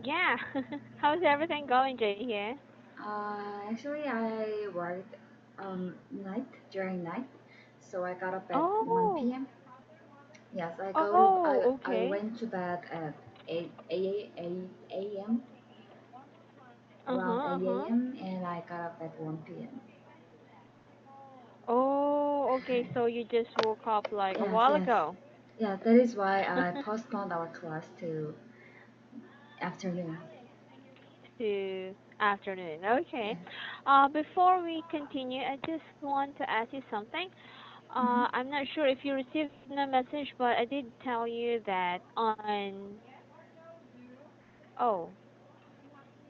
Yeah. How's everything going, Jay here? Actually, I worked night during night, so I got up at 1 Oh. p.m. Yes, Oh, I okay. went to bed at 8 a.m. Uh-huh, around 8 uh-huh. a.m. and I got up at 1 p.m. Oh, okay. So you just woke up like a Yes, while yes, ago. yeah. That is why I postponed our class to afternoon. To afternoon. Okay. Yeah. Before we continue, I just want to ask you something. Mm-hmm. I'm not sure if you received the message, but I did tell you that oh,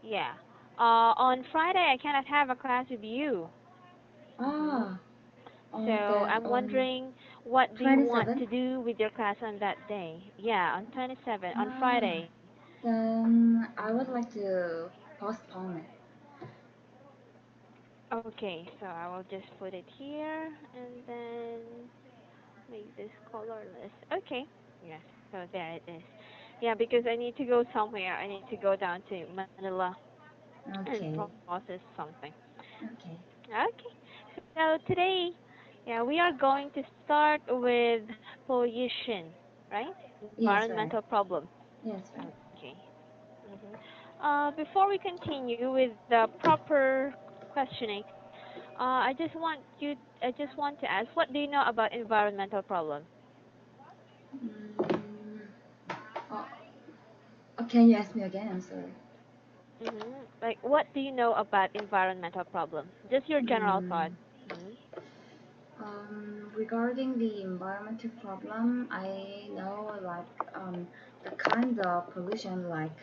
yeah. On Friday, I cannot have a class with you. Mm-hmm. Ah, So I'm on wondering, what do you want 27th. to do with your class on that day? Yeah, on 27, on Ah, Friday. then I would Mm-hmm. like to postpone it. Okay, so I will just put it here and then make this colorless. Okay, yes, so there it is. Yeah, because I need to go somewhere. I need to go down to Manila and Okay, process something. okay. Okay, so today, yeah, we are going to start with pollution, right? Yes, right. Environmental problem. Yes, right. Okay. hmm Before we continue with the proper questioning, I just want to ask, what do you know about environmental problem? Mm, oh, can you ask me again? I'm sorry. Like, what do you know about environmental problem? Just your general Mm, thought. Mm-hmm. regarding the environmental problem, I know the kind of pollution like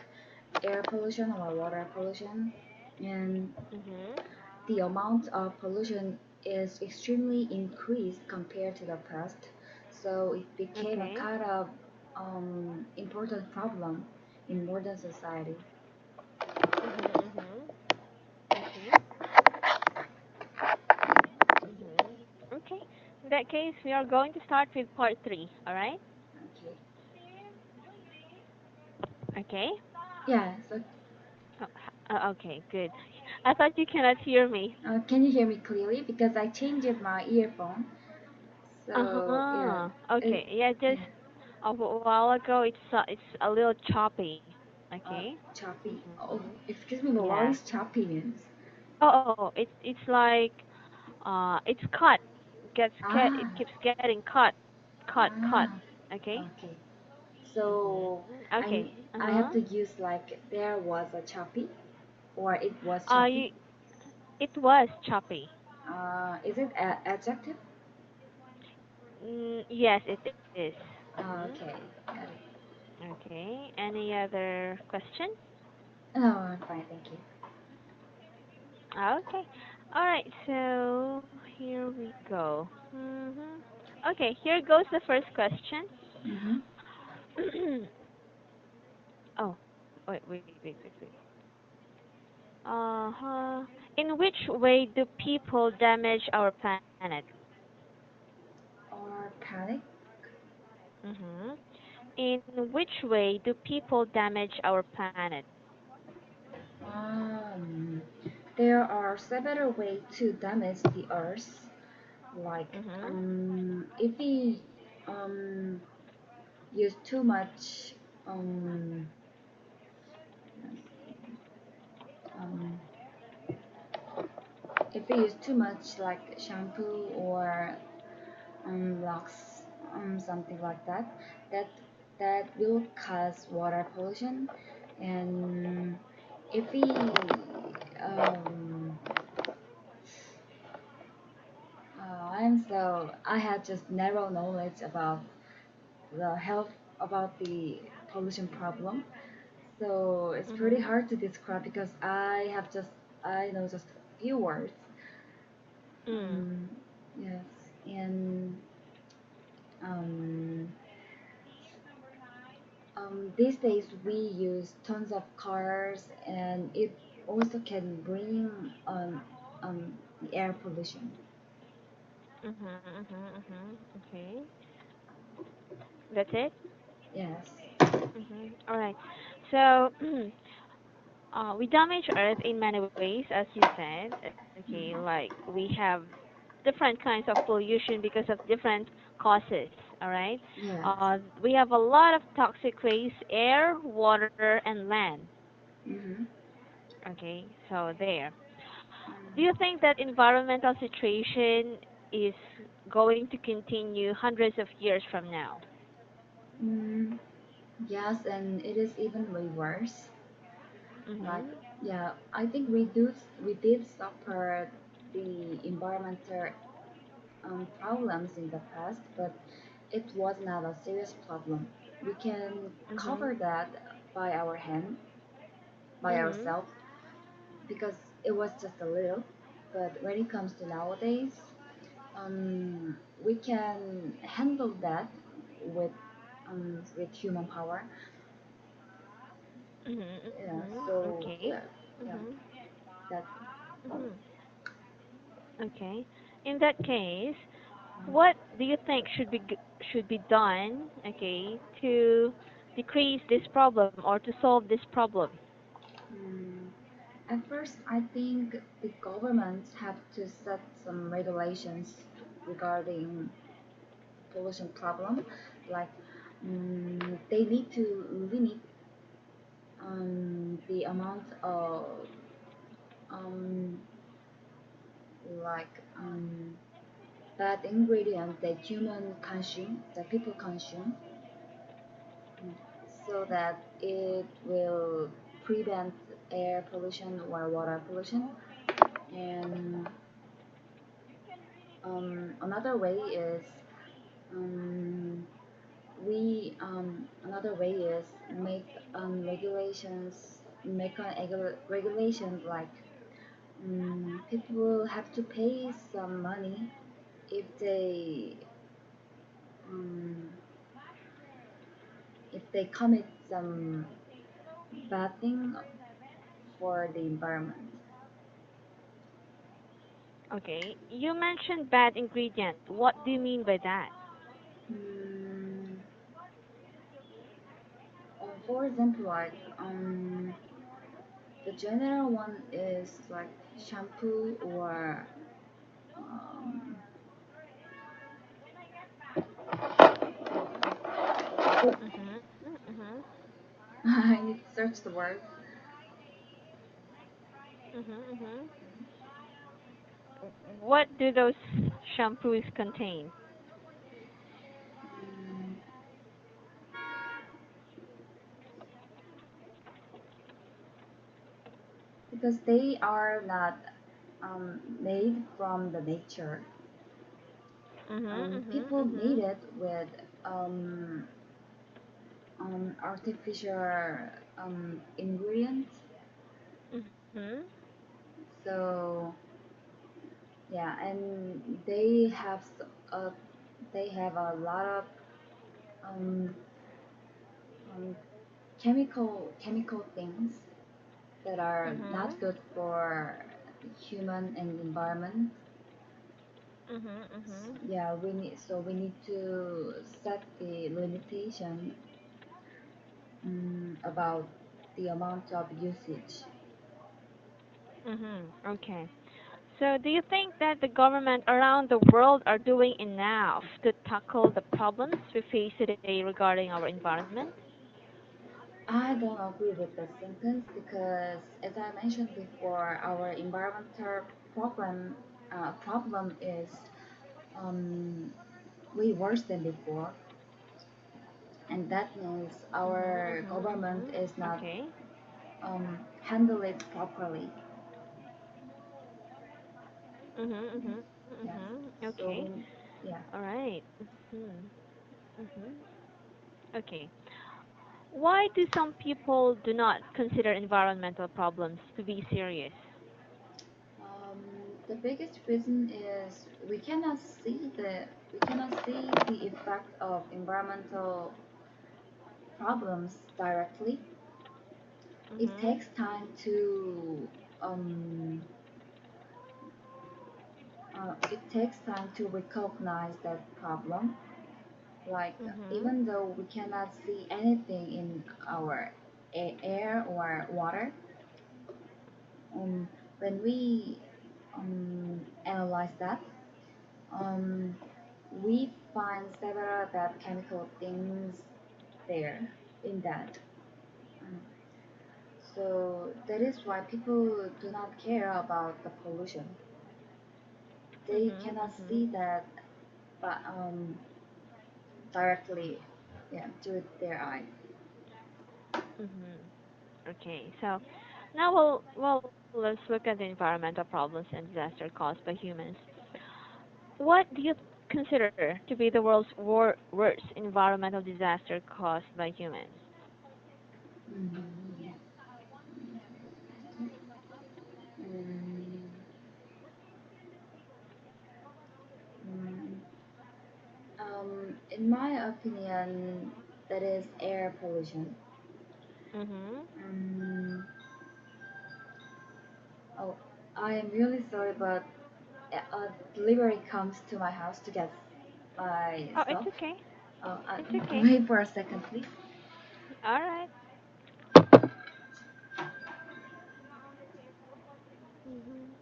air pollution or water pollution, and Mm-hmm. the amount of pollution is extremely increased compared to the past. So it became a Okay. kind of important problem in modern society. Mm-hmm. Mm-hmm. Okay. Mm-hmm. Okay. In that case, we are going to start with part three. All right? Okay. Okay. Yeah. So Okay. Good. I thought you cannot hear me. can you hear me clearly? Because I changed my earphone. So yeah, Uh-huh. it, Okay. Yeah. yeah, Just a while ago, it's a little choppy. uh, Okay. choppy. Oh, Mm-hmm. excuse me, but what Yeah. is choppy means? It's like it's cut. It Ah, keeps getting cut. ah, Okay. okay. So Okay. I have Uh-huh. to use like there was a choppy or it was Uh, choppy. you, it was choppy. Is it a adjective? Yes, it is. Okay, got it. Okay. Any other question? No, I'm fine, thank you. Okay. All right. So here we go. Okay. Here goes the first question. Mm-hmm. Oh, wait. Uh-huh. In which way do people damage our planet? Or panic. Mm-hmm. In which way do people damage our planet? Um, there are several ways to damage the earth. Like, Mm-hmm. if we um, use too much, um, um, if we use too much like shampoo or locks, something like that, that that will cause water pollution. And if we um, I had just narrow knowledge about the health about the pollution problem. So it's pretty Mm-hmm. hard to describe because I know just a few words. Mm. Um, yes, and um, these days we use tons of cars, and it also can bring the air pollution. Okay. That's it? Yes. All right. So, We damage Earth in many ways, as you said. Okay, Mhm. like we have different kinds of pollution because of different causes. All right. Yes. We have a lot of toxic waste: air, water, and land. Mhm. Okay, so there. Do you Mm. think that environmental situation is going to continue hundreds of years from now? Mm. Yes, and it is even way worse. Like, Mhm. yeah, I think we did suffer the environmental problems in the past, but it was not a serious problem. We can Mhm. cover that by our hand, by Mhm. ourselves, because it was just a little. But when it comes to nowadays, we can handle that with human power. Mhm. Yeah. Mhm. So Okay. yeah, Mhm. that. Mhm. Okay. In that case, what do you think should be done, okay, to decrease this problem or to solve this problem? Mm, at first, I think the governments have to set some regulations regarding pollution problem, like they need to limit the amount of um, like bad ingredient that human consume, that people consume, mm, so that it will prevent air pollution or water pollution. And another way is um, another way is make regulations, make an regulation like people have to pay some money if um, they commit some bad thing for the environment. Okay. You mentioned bad ingredient. What do you mean by that? Mm, for example, like the general one is like shampoo or um, Mhm. Mhm. I need to search the word. Mhm. Mhm. What do those shampoos contain? Mm, because they are not made from the nature. Mhm. Mhm. People made Mhm. it with um, artificial ingredients. Mhm. So yeah, and a they have a lot of um, um, chemical things that are not Mhm. good for human and environment. Mhm. Mhm. Yeah, we need to set the limitation about the amount of usage. Mhm. Okay. So, do you think that the government around the world are doing enough to tackle the problems we face today regarding our environment? I don't agree with the sentence because, as I mentioned before, our environmental problem is um, way worse than before, and that means Mhm. our Mhm. government Mhm. is not Okay. handle it properly. Mhm. Mhm. Yes. Mhm. So Okay. yeah. All right. Mhm. Mhm. Okay. Why do some people do not consider environmental problems to be serious? Um, the biggest reason is we cannot see the effect of environmental problems directly. It Mhm. takes time to um, recognize that problem. Like Mhm. even though we cannot see anything in our air or water, um, when we analyze that, um, we find several bad chemical things there in that. Um, so that is why people do not care about the pollution. They Mhm. cannot Mhm. see that, but directly, yeah, to their eye. Mhm. Okay. So now let's look at the environmental problems and disaster caused by humans. What do you consider to be the world's worst environmental disaster caused by humans? Mhm. Mm, mm, in my opinion, that is air pollution. Mhm. Um, oh, I am really sorry, but a delivery comes to my house to get my Oh, it's stuff. okay. It's okay. Wait for a second, please. All right. Mhm.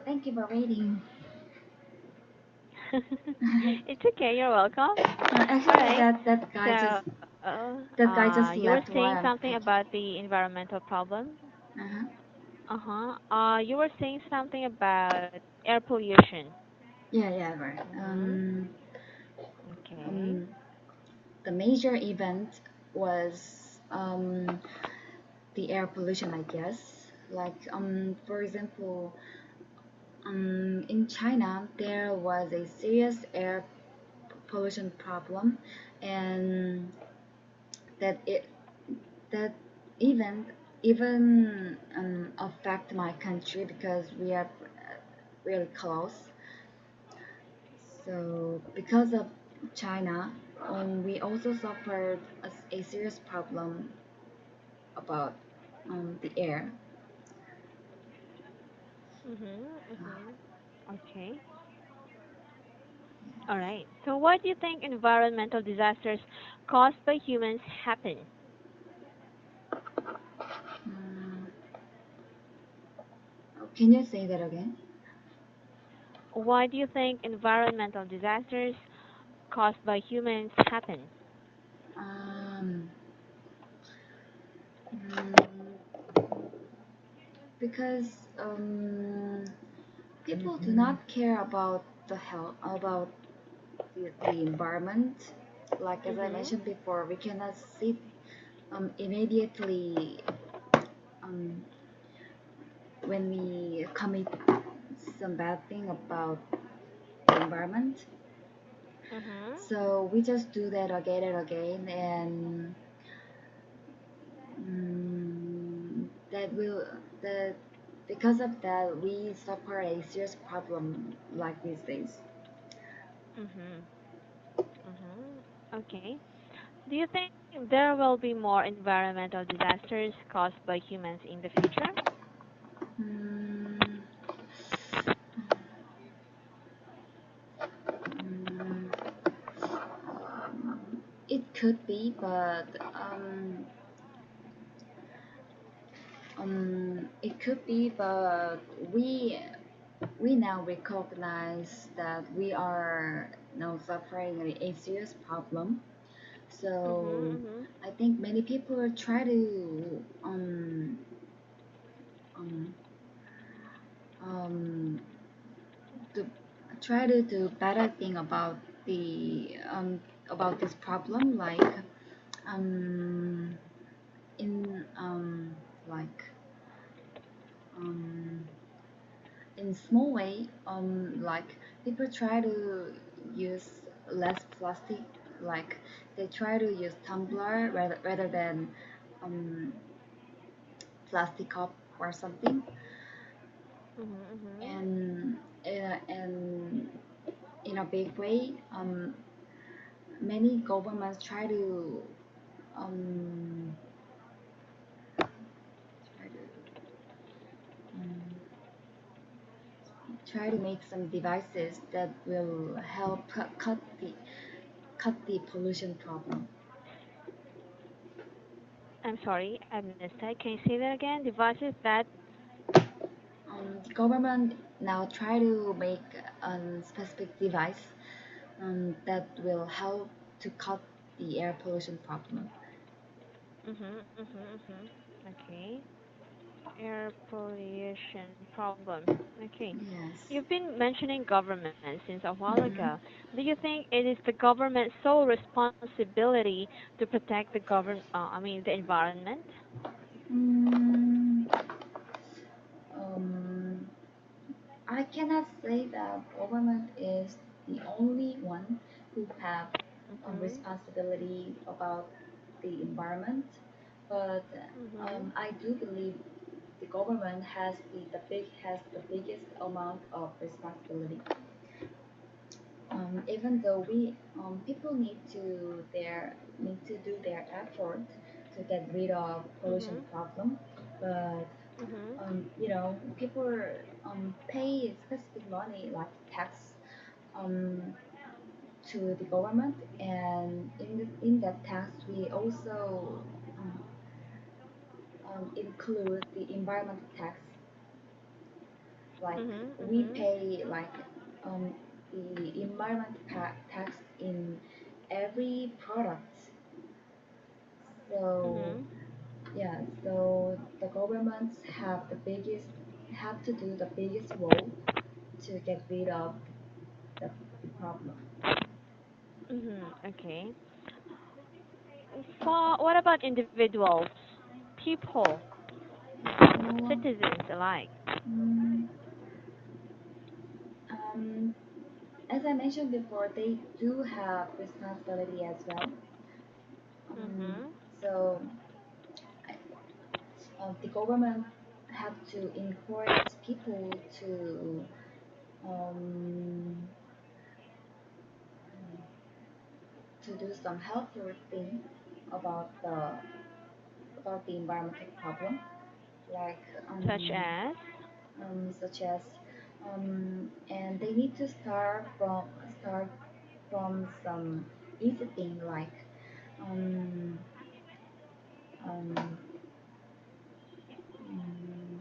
Thank you for waiting. It's okay. You're welcome. All Actually, right. just So, you were left while saying I'm something packing. about the environmental problem. Uh-huh. Uh-huh. You were saying something about air pollution. Yeah, yeah, right. Mhm. Okay. Um, the major event was the air pollution, I guess. Like, for example, in China, there was a serious air pollution problem, and that it that event even affect my country because we are really close. So because of China, we also suffered a serious problem about the air. Mhm. Uh, Mhm. Okay. All right. So, why do you think environmental disasters caused by humans happen? mm, can you say that again? Why do you think environmental disasters caused by humans happen? Um, mm, because people do not care about the health, about the environment. Like as I Mhm. mentioned before, we cannot see immediately um, when we commit some bad thing about the environment. Mhm. So we just do that again and again, and that will that because of that we suffer a serious problem like these days. Mhm. Mhm. Okay. Do you think there will be more environmental disasters caused by humans in the future? Mm, mm, it could be, but it could be, but we now recognize that we are now suffering a serious problem. Mhm. So Mhm. I think many people try to try to do better thing about this problem, like um, in like um, in small way, like people try to use less plastic, like they try to use tumbler rather than um, plastic cup or something. Mhm. Mhm. And in a big way, many governments um, try to um, try to make some devices that will help cut the pollution problem. I'm sorry, I missed that. Can you say that again? Devices that. The government now try to make a specific device that will help to cut the air pollution problem. Mhm. Mhm. Mhm. Okay. Air pollution problem. Okay. Yes. You've been mentioning government since a while ago. Mm-hmm. Do you think it is the government's sole responsibility to protect the environment? Mm, um, I cannot say that government is the only one who have a Mhm. responsibility about the environment, but Mhm. I do believe the government has the biggest amount of responsibility. Even though we people need to do their effort to get rid of pollution Mhm. problem, but Mhm. people pay specific money like tax um, to the government, and in that tax we also include the environmental tax. Like Mhm. we Mhm. pay like um, the environmental tax in every product. So Mhm. yeah, so the governments have to do the biggest role to get rid of the problem. Mhm. Okay. For what about individuals, people, So, citizens alike? mm, um, as I mentioned before, they do have responsibility as well. Um, Mhm. so the government have to encourage people um, to do some helpful thing about the environmental problem, like Such as. such as and they need to start from some easy thing like um, um, mm,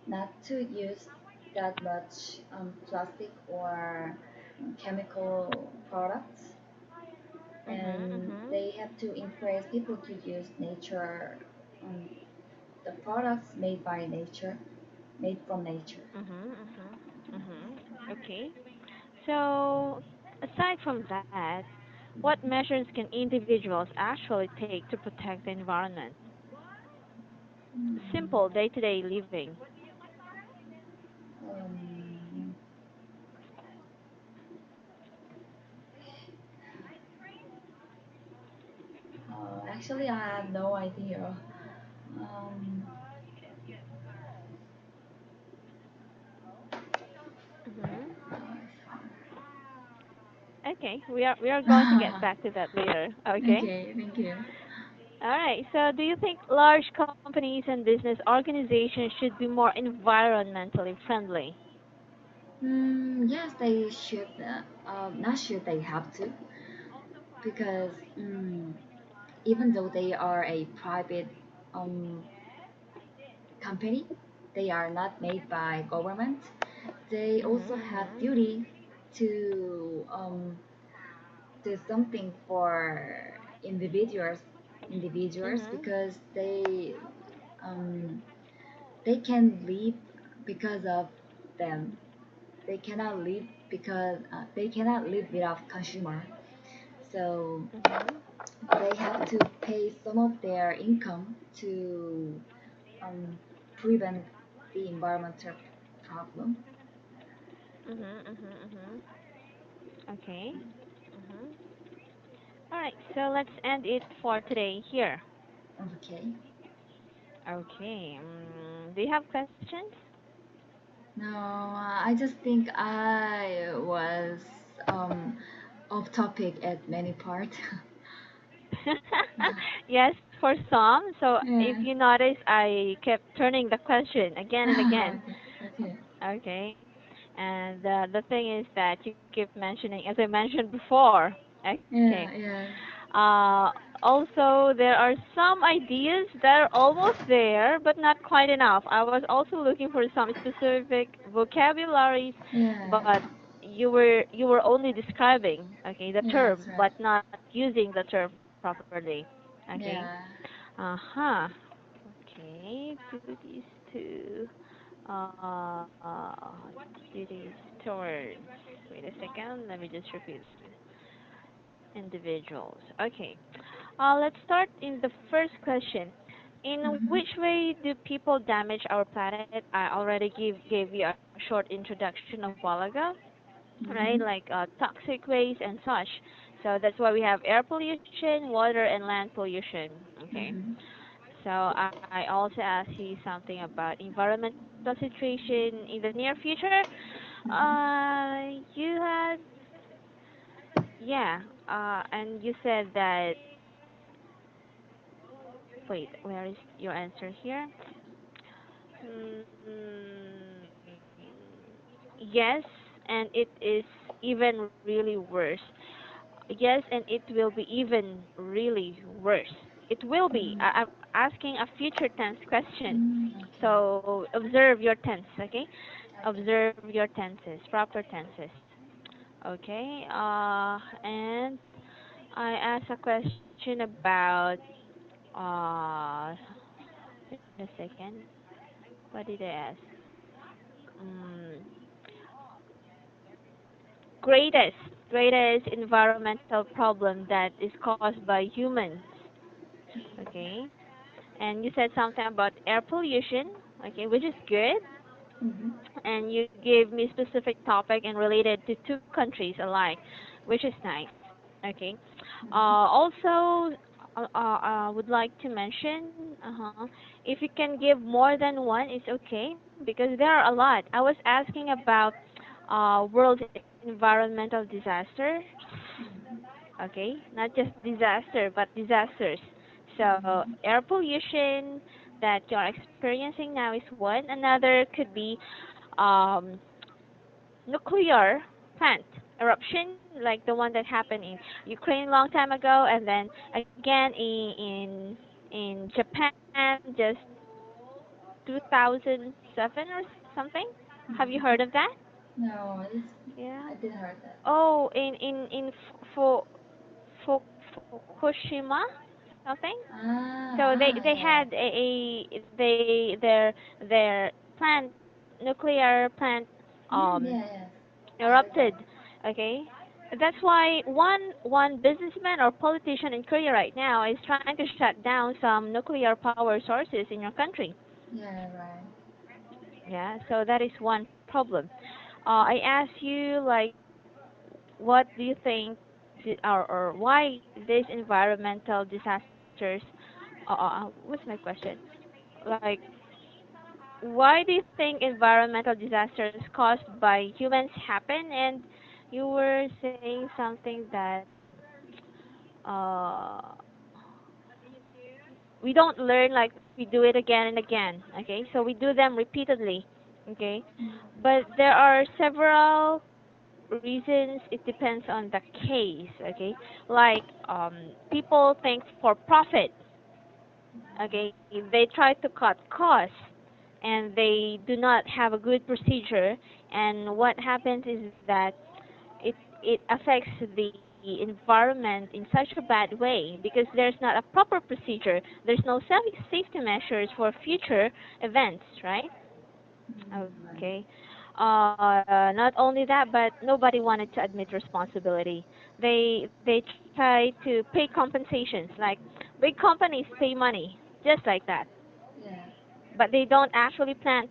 not to use that much plastic or chemical products, Mhm. and Mhm. they have to encourage people to use nature, um, the products made from nature. Mhm. Mhm. Mhm. Okay. So, aside from that, what measures can individuals actually take to protect the environment? Simple Mm, day-to-day living. um, actually, I have no idea. Um, Mhm. Okay, we are going to get back to that later. Okay. okay, thank you. All right. So, do you think large companies and business organizations should be more environmentally friendly? Yes, they should. Not should they have to, because even though they are a private um, company, they are not made by government. They also Mhm. have Mhm. duty to do something for individuals Mhm. because um, they can live because of them. they cannot live because they cannot live without consumer. So Mhm. they have to pay some of their income to um, prevent the environmental problem. Mhm. Mhm. Mhm. Okay. Mhm. All right. So let's end it for today here. Okay. Okay. Do you have questions? No, I just think I was um, off topic at many parts. Yes, for some. So if Yeah. you notice, I kept turning the question again and again. Okay. Okay. Okay. And the thing is that you keep mentioning, as I mentioned before. Okay. Yeah. Yeah. Uh, Also, there are some ideas that are almost there, but not quite enough. I was also looking for some specific vocabularies, Yeah. but you were only describing, okay, the Yeah. That's term, right. but not using the term properly. Okay. Yeah. Uh-huh. Okay. Do these two. Uh, do these towards. Wait a second. Let me just repeat. Individuals. Okay. Let's start in the first question. In Mhm. which way do people damage our planet? I already gave you a short introduction a while ago, right? Mhm. Like toxic waste and such. So that's why we have air pollution, water, and land pollution. Okay. Mhm. So I also asked you something about environmental situation in the near future. Mhm. You had, yeah, and you said that. Wait, where is your answer here? Mm, yes, and it is even really worse. Yes, and it will be even really worse. It will be. Mhm. I'm asking a future tense question. Okay. So observe your tense, okay? Okay. Observe your tenses, proper tenses. Okay. And I asked a question about uh wait a second. What did I ask? Mm, greatest greatest environmental problem that is caused by humans. Okay. And you said something about air pollution, okay, which is good. Mhm. And you gave me specific topic and related to two countries alike, which is nice. Okay. Mhm. Also, would like to mention, if you can give more than one, it's okay because there are a lot. I was asking about world environmental disaster, Mhm. okay, not just disaster but disasters. So Mhm. air pollution that you're experiencing now is one. Another could be um, nuclear plant eruption, like the one that happened in Ukraine a long time ago, and then again in Japan just 2007 or something. Have you Mhm. heard of that? No, Yeah. I didn't heard that. Oh, in Fukushima something. So they Yeah. had their plant nuclear plant um Yeah, yes. I heard that. erupted. Okay, that's why one businessman or politician in Korea right now is trying to shut down some nuclear power sources in your country. Yeah, right. Yeah, so that is one problem. I asked you like, what do you think, or why these environmental disasters? What's my question? Like, why do you think environmental disasters caused by humans happen? And you were saying something that uh, we don't learn, like we do it again and again. Okay, so we do them repeatedly. Okay, but there are several reasons. It depends on the case. Okay, like people think for profit. Okay, they try to cut costs and they do not have a good procedure, and what happens is that it it affects the environment in such a bad way because there's not a proper procedure. There's no safety measures for future events, right? Mhm. Okay. Not only that, but nobody wanted to admit responsibility. They try to pay compensations, like big companies pay money, just like that, Yeah. but they don't actually plant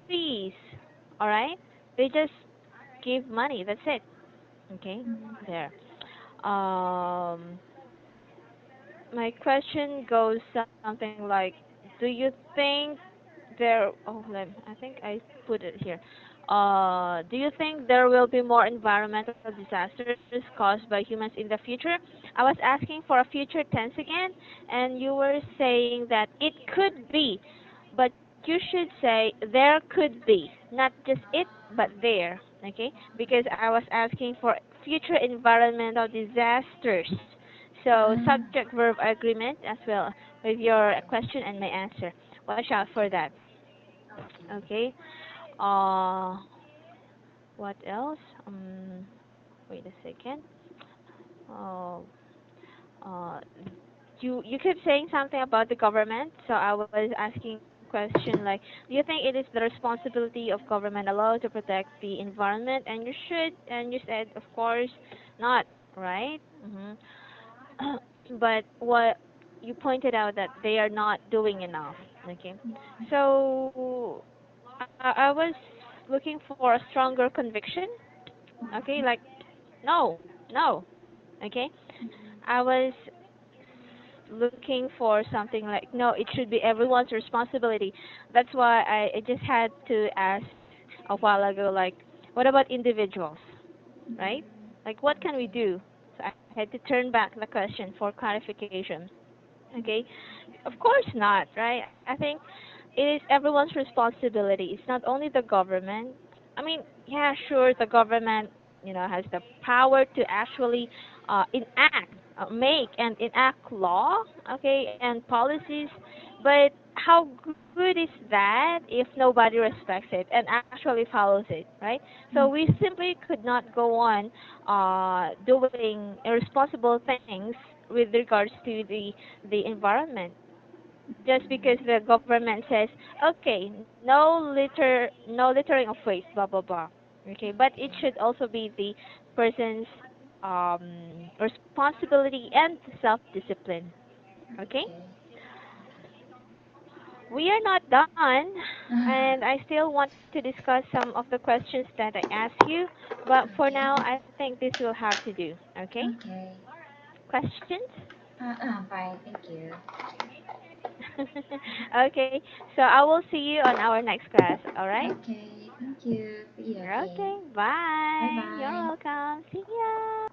trees. All right, they just give money. That's it. Okay, there. Um, my question goes something like, do you think there? Oh, I think I put it here. Do you think there will be more environmental disasters caused by humans in the future? I was asking for a future tense again, and you were saying that it could be, but you should say there could be, not just it, but there. Okay, because I was asking for future environmental disasters. So Ah, subject verb agreement as well with your question and my answer. Watch out for that. okay. Okay. Uh, what else? Wait a second. Oh, uh, you kept saying something about the government, so I was asking question like, do you think it is the responsibility of government alone to protect the environment? And you should, and you said, of course, not, right? But what you pointed out that they are not doing enough. Okay, so I was looking for a stronger conviction. Okay, like no, no. Okay, I was looking for something like no, it should be everyone's responsibility. That's why I just had to ask a while ago, like, what about individuals, right? Like, what can we Okay. do? So I had to turn back the question for clarification. Okay, of course not, right? I think it is everyone's responsibility. It's not only the government. I mean, yeah, sure, the government, has the power to actually enact, make and enact law, okay, and policies. But how good is that if nobody respects it and actually follows it, right? So we simply could not go on doing irresponsible things with regards to the environment just because the government says, okay, no littering of waste, blah blah blah. Okay, but it Okay. should also be the person's responsibility and self-discipline. Okay, Okay. we are not done, Okay. and I still want to discuss some of the questions that I asked you, but for now, Okay. I think this will have to do. Okay, Okay. questions? Fine. Thank you. Okay, so I will see you on our next class. All right. Okay. Thank you. See you again. Okay, Bye bye. You're bye. welcome. See ya.